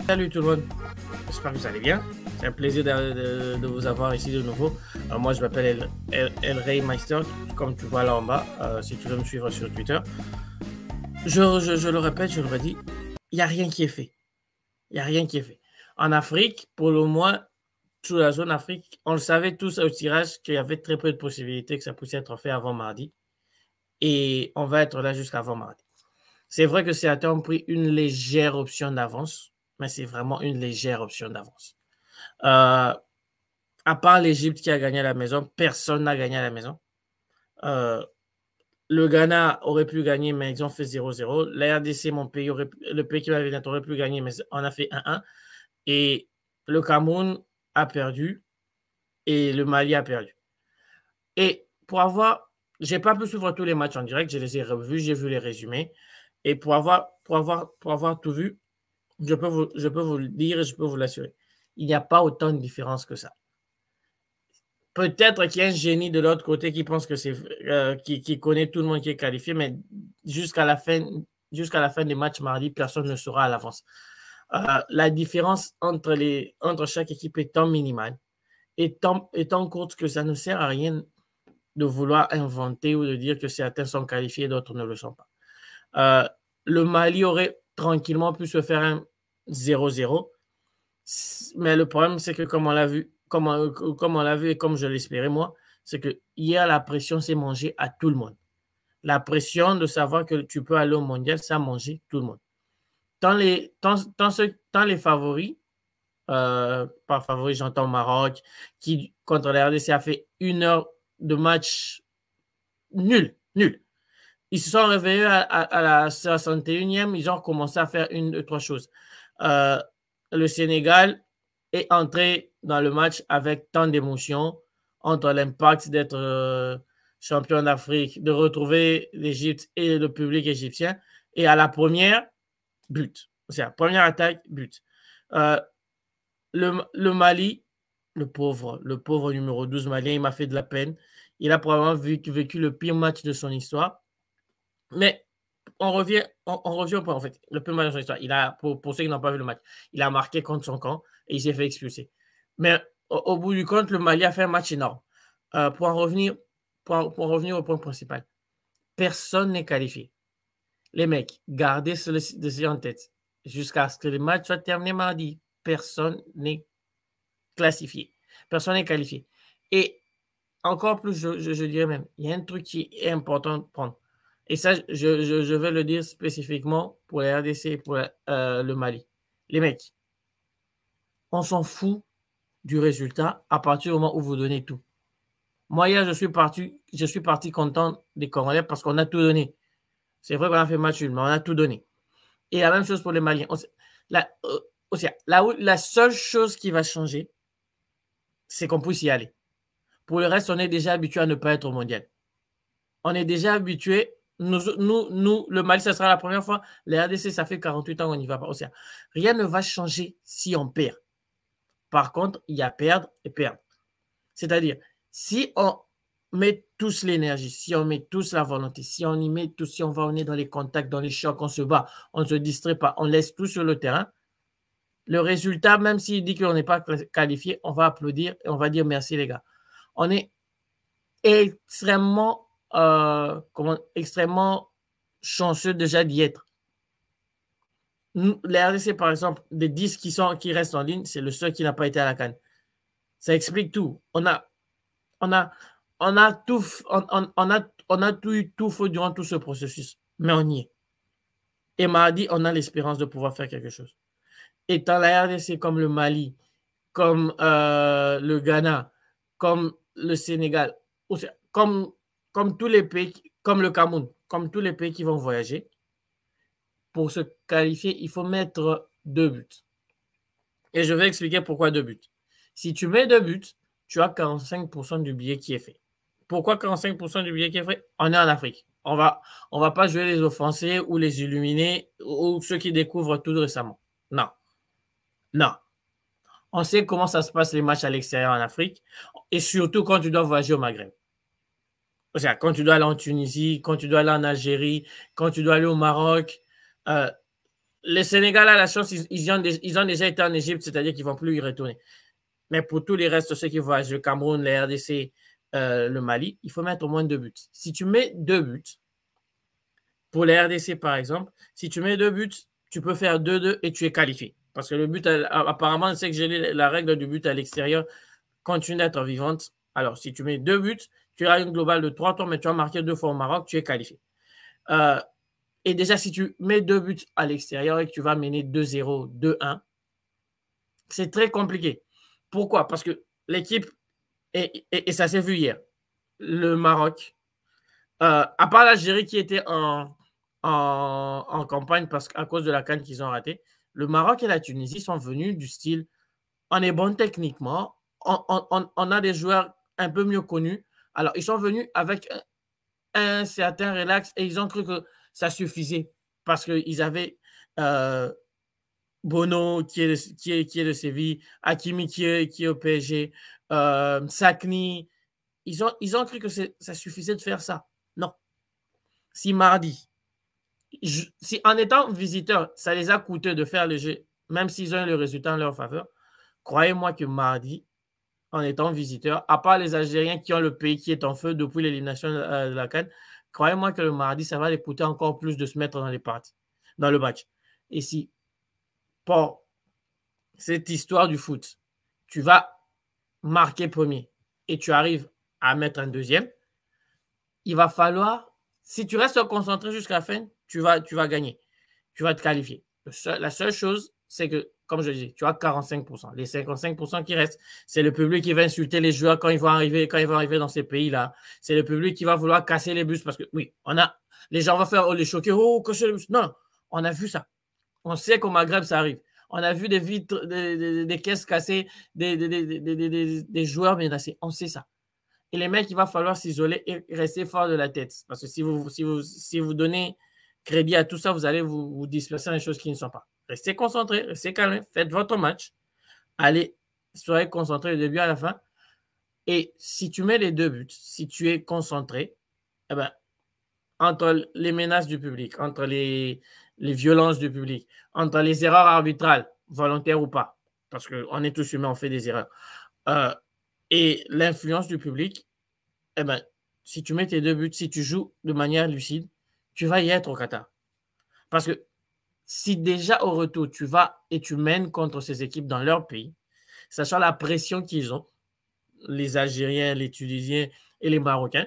Salut tout le monde, j'espère que vous allez bien. C'est un plaisir de vous avoir ici de nouveau. Moi, je m'appelle El Rey Meister, comme tu vois là en bas, si tu veux me suivre sur Twitter. Je le répète, je le redis, il n'y a rien qui est fait. Il n'y a rien qui est fait. En Afrique, pour le moins, sous la zone Afrique, on le savait tous au tirage qu'il y avait très peu de possibilités que ça puisse être fait avant mardi. Et on va être là jusqu'avant mardi. C'est vrai que certains ont pris une légère option d'avance, mais c'est vraiment une légère option d'avance. Euh, à part l'Égypte qui a gagné à la maison, personne n'a gagné à la maison. Euh, le Ghana aurait pu gagner, mais ils ont fait 0-0. La RDC, mon pays, le pays qui va venir aurait pu gagner, mais on a fait 1-1. Et le Cameroun a perdu et le Mali a perdu. Et pour avoir, j'ai pas pu suivre tous les matchs en direct, je les ai revus, j'ai vu les résumés. Et pour avoir tout vu, je peux vous le dire et je peux vous l'assurer. Il n'y a pas autant de différence que ça. Peut-être qu'il y a un génie de l'autre côté qui pense que c'est qui connaît tout le monde qui est qualifié, mais jusqu'à la fin, jusqu'à la fin des matchs mardi, personne ne sera à l'avance. La différence entre chaque équipe étant minimale, étant courte que ça ne sert à rien de vouloir inventer ou de dire que certains sont qualifiés et d'autres ne le sont pas. Euh, le Mali aurait tranquillement pu se faire un 0-0, mais le problème, c'est que comme on l'a vu, comme on l'a vu et comme je l'espérais moi, c'est que hier, la pression s'est mangée à tout le monde. La pression de savoir que tu peux aller au mondial, ça a mangé tout le monde. Tant les favoris, par favoris, j'entends Maroc, qui contre la RDC a fait 1 heure de match nul, nul. Ils se sont réveillés à la 61e, ils ont commencé à faire une, deux, trois choses. Euh, le Sénégal est entré dans le match avec tant d'émotions entre l'impact d'être champion d'Afrique, de retrouver l'Égypte et le public égyptien. Et à la première, but. C'est la première attaque, but. Euh, le Mali, le pauvre numéro 12 malien, il m'a fait de la peine. Il a probablement vécu le pire match de son histoire. Mais on revient au point, en fait. Le peu mal de son histoire. Pour ceux qui n'ont pas vu le match, il a marqué contre son camp et il s'est fait expulser. Mais au bout du compte, le Mali a fait un match énorme. Pour en revenir au point principal, personne n'est qualifié. Les mecs, gardez ceci en tête. Jusqu'à ce que le match soit terminé mardi, personne n'est classifié. Personne n'est qualifié. Et encore plus, je dirais même, il y a un truc qui est important de prendre. Et ça, je vais le dire spécifiquement pour la RDC et pour le Mali. Les mecs, on s'en fout du résultat à partir du moment où vous donnez tout. Moi, hier, je suis parti content des Congolais parce qu'on a tout donné. C'est vrai qu'on a fait match nul, mais on a tout donné. Et la même chose pour les Maliens. La seule chose qui va changer, c'est qu'on puisse y aller. Pour le reste, on est déjà habitué à ne pas être au mondial. On est déjà habitué. Nous, le Mali, ça sera la première fois. Les RDC, ça fait 48 ans qu'on n'y va pas. Rien ne va changer si on perd. Par contre, il y a perdre et perdre. C'est-à-dire, si on met tous l'énergie, si on met tous la volonté, si on y met tout, si on est dans les contacts, dans les chocs, on se bat, on ne se distrait pas, on laisse tout sur le terrain, le résultat, même s'il dit qu'on n'est pas qualifié, on va applaudir et on va dire merci les gars. On est extrêmement, extrêmement chanceux déjà d'y être. Les RDC, par exemple, des 10 qui restent en ligne, c'est le seul qui n'a pas été à la CAN. Ça explique tout. On a tout, on a tout eu tout faux durant tout ce processus, mais on y est. Et mardi, on a l'espérance de pouvoir faire quelque chose. Étant la RDC comme le Mali, comme le Ghana, comme le Sénégal, comme tous les pays, comme le Cameroun, comme tous les pays qui vont voyager, pour se qualifier, il faut mettre 2 buts. Et je vais expliquer pourquoi 2 buts. Si tu mets 2 buts, tu as 45% du billet qui est fait. Pourquoi 45% du billet qui est fait? On est en Afrique. On va pas jouer les offensés ou les illuminés ou ceux qui découvrent tout récemment. Non. Non. On sait comment ça se passe les matchs à l'extérieur en Afrique et surtout quand tu dois voyager au Maghreb. C'est-à-dire quand tu dois aller en Tunisie, quand tu dois aller en Algérie, quand tu dois aller au Maroc, Le Sénégal a la chance, ils ont déjà été en Égypte, c'est-à-dire qu'ils ne vont plus y retourner. Mais pour tous les restes, ceux qui voyagent, le Cameroun, la RDC, le Mali, il faut mettre au moins 2 buts. Si tu mets 2 buts, pour la RDC par exemple, si tu mets 2 buts, tu peux faire 2-2 et tu es qualifié. Parce que le but, apparemment, c'est que j'ai la règle du but à l'extérieur continue d'être vivante. Alors, si tu mets 2 buts, tu as une globale de 3 tours, mais tu as marqué 2 fois au Maroc, tu es qualifié. Et déjà, si tu mets 2 buts à l'extérieur et que tu vas mener 2-0, 2-1, c'est très compliqué. Pourquoi? Parce que l'équipe, et ça s'est vu hier, le Maroc, à part l'Algérie qui était en campagne à cause de la CAN qu'ils ont raté, le Maroc et la Tunisie sont venus du style on est bon techniquement, on a des joueurs un peu mieux connus. Alors, ils sont venus avec un certain relax et ils ont cru que ça suffisait parce qu'ils avaient Bono qui est de Séville, Hakimi qui est au PSG, Sakni. Ils ont cru que ça suffisait de faire ça. Non. Si mardi, si en étant visiteur, ça les a coûté de faire le jeu, même s'ils ont eu le résultat en leur faveur, croyez-moi que mardi, en étant visiteur, à part les Algériens qui ont le pays qui est en feu depuis l'élimination de la CAN, croyez-moi que le mardi, ça va les coûter encore plus de se mettre dans les parties, dans le match. Et si, pour cette histoire du foot, tu vas marquer premier et tu arrives à mettre un deuxième, il va falloir, si tu restes concentré jusqu'à la fin, tu vas gagner. Tu vas te qualifier. La seule chose, c'est que, comme je dis, tu as 45%. Les 55% qui restent, c'est le public qui va insulter les joueurs quand ils vont arriver dans ces pays-là. C'est le public qui va vouloir casser les bus parce que, oui, les gens vont faire les choquer. Oh, casser les bus. Non, on a vu ça. On sait qu'au Maghreb, ça arrive. On a vu des vitres, des caisses cassées, des joueurs menacés. On sait ça. Et les mecs, il va falloir s'isoler et rester fort de la tête. Parce que si vous donnez crédit à tout ça, vous allez vous disperser dans les choses qui ne sont pas. Restez concentrés, restez calmes, faites votre match. Allez, soyez concentrés du début à la fin. Et si tu mets les 2 buts, si tu es concentré, eh ben, entre les menaces du public, entre les violences du public, entre les erreurs arbitrales, volontaires ou pas, parce qu'on est tous humains, on fait des erreurs, et l'influence du public, eh ben, si tu mets tes 2 buts, si tu joues de manière lucide, tu vas y être au Qatar. Parce que si déjà au retour, tu vas et tu mènes contre ces équipes dans leur pays, sachant la pression qu'ils ont, les Algériens, les Tunisiens et les Marocains,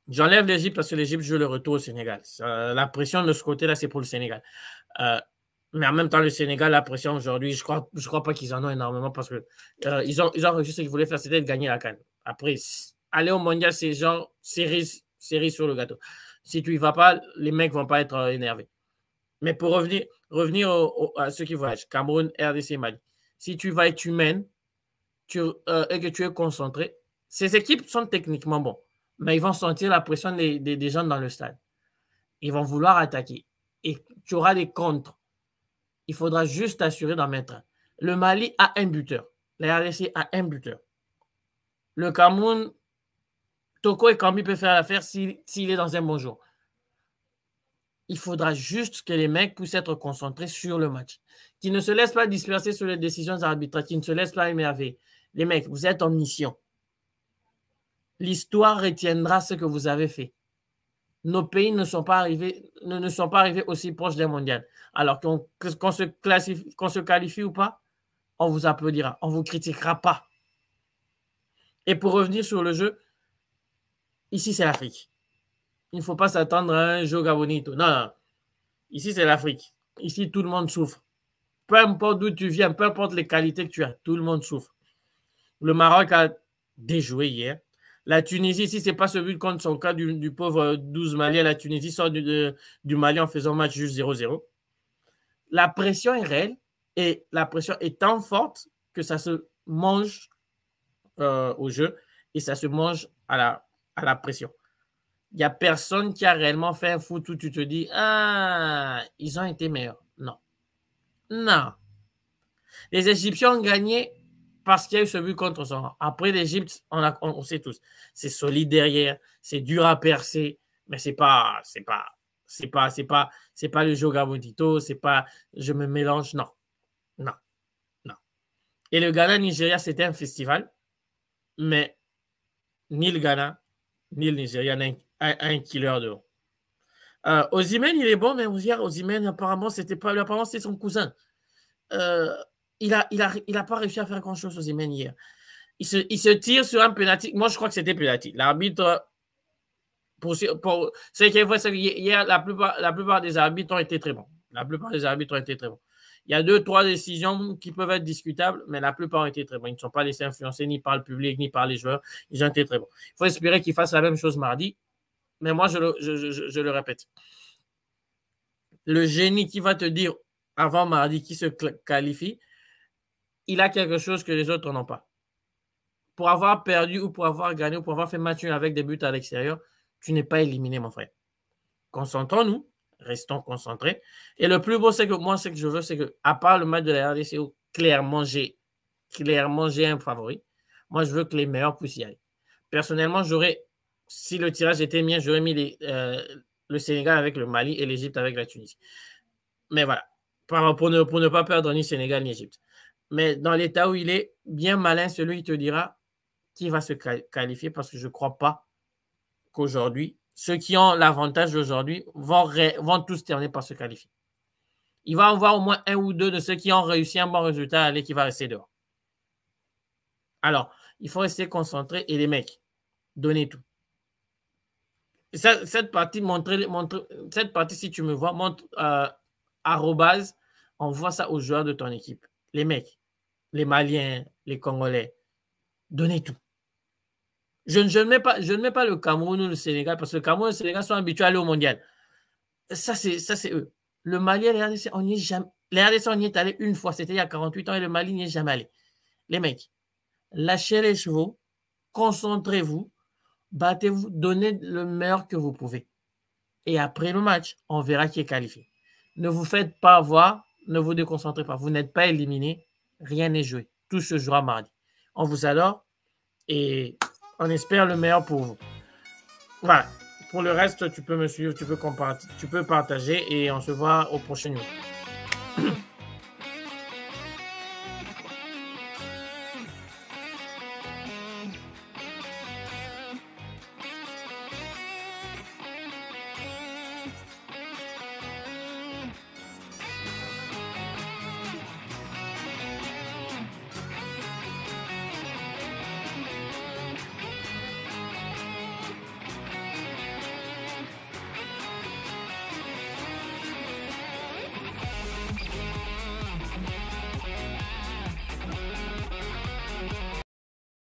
j'enlève l'Égypte parce que l'Égypte joue le retour au Sénégal. La pression de ce côté-là, c'est pour le Sénégal. Mais en même temps, le Sénégal, la pression aujourd'hui, je crois pas qu'ils en ont énormément parce que ils ont réussi ce qu'ils voulaient faire, c'était de gagner la CAN. Après, aller au mondial, c'est genre cerise sur le gâteau. Si tu y vas pas, les mecs vont pas être énervés. Mais pour revenir à ceux qui voyagent, Cameroun, RDC, Mali, si tu vas et tu mènes et que tu es concentré, ces équipes sont techniquement bons, mais ils vont sentir la pression des gens dans le stade. Ils vont vouloir attaquer. Et tu auras des contres. Il faudra juste t'assurer d'en mettre un. Le Mali a un buteur. La RDC a un buteur. Le Cameroun, Toko et Kambi peuvent faire l'affaire s'il est dans un bon jour. Il faudra juste que les mecs puissent être concentrés sur le match. Qu'ils ne se laissent pas disperser sur les décisions arbitrales, qu'ils ne se laissent pas émerveiller. Les mecs, vous êtes en mission. L'histoire retiendra ce que vous avez fait. Nos pays ne sont pas arrivés aussi proches d'un mondial. Alors qu'on se qualifie ou pas, on vous applaudira, on ne vous critiquera pas. Et pour revenir sur le jeu, ici c'est l'Afrique. Il ne faut pas s'attendre à un jeu gabonito. Non. Ici c'est l'Afrique. Ici tout le monde souffre. Peu importe d'où tu viens, peu importe les qualités que tu as, tout le monde souffre. Le Maroc a déjoué hier. La Tunisie, si ce n'est pas ce but contre son cas du pauvre 12 Malien, la Tunisie sort du Mali en faisant match juste 0-0. La pression est réelle et la pression est tant forte que ça se mange au jeu et ça se mange à la pression. Il n'y a personne qui a réellement fait un foot où tu te dis « Ah, ils ont été meilleurs. » Non. Les Égyptiens ont gagné parce qu'il y a eu ce but contre son rang. Après, l'Égypte, on sait tous, c'est solide derrière, c'est dur à percer, mais c'est pas C'est pas le Joga Bonito, c'est pas je me mélange, non. Non. Non. Et le Ghana-Nigeria, c'était un festival, mais ni le Ghana, ni le Nigeria n'a un killer de haut. Osimhen, il est bon, mais Osimhen, apparemment, c'était son cousin. Il a pas réussi à faire grand-chose, Osimhen, hier. Il se tire sur un penalty. Moi, je crois que c'était penalty. L'arbitre, pour ce qui est vrai, c'est qu'hier, la plupart des arbitres ont été très bons. La plupart des arbitres ont été très bons. Il y a 2-3 décisions qui peuvent être discutables, mais la plupart ont été très bons. Ils ne sont pas laissés influencer ni par le public, ni par les joueurs. Ils ont été très bons. Il faut espérer qu'ils fassent la même chose mardi. Mais moi, je le répète. Le génie qui va te dire avant mardi qui se qualifie, il a quelque chose que les autres n'ont pas. Pour avoir perdu ou pour avoir gagné ou pour avoir fait match avec des buts à l'extérieur, tu n'es pas éliminé, mon frère. Concentrons-nous, restons concentrés. Et le plus beau, c'est que moi, ce que je veux, c'est que, à part le match de la RDC où clairement j'ai un favori, moi, je veux que les meilleurs puissent y aller. Personnellement, si le tirage était mien, j'aurais mis le Sénégal avec le Mali et l'Égypte avec la Tunisie. Mais voilà, pour ne pas perdre ni Sénégal ni Égypte. Mais dans l'état où il est, bien malin, celui qui te dira qui va se qualifier, parce que je ne crois pas qu'aujourd'hui, ceux qui ont l'avantage d'aujourd'hui vont tous terminer par se qualifier. Il va y avoir au moins un ou deux de ceux qui ont réussi un bon résultat à aller qui va rester dehors. Alors, il faut rester concentré et les mecs, donnez tout. Cette partie, cette partie, si tu me vois, montre envoie ça aux joueurs de ton équipe. Les mecs, les Maliens, les Congolais, donnez tout. Je ne mets pas le Cameroun ou le Sénégal, parce que le Cameroun et le Sénégal sont habitués à aller au mondial. Ça, c'est eux. Le Mali et les RDC, on n'y est jamais. Les RDC, on y est allé une fois, c'était il y a 48 ans, et le Mali n'y est jamais allé. Les mecs, lâchez les chevaux, concentrez-vous, battez-vous, donnez le meilleur que vous pouvez. Et après le match, on verra qui est qualifié. Ne vous faites pas avoir, ne vous déconcentrez pas. Vous n'êtes pas éliminé, rien n'est joué. Tout se jouera mardi. On vous adore et on espère le meilleur pour vous. Voilà. Pour le reste, tu peux me suivre, tu peux partager et on se voit au prochain numéro.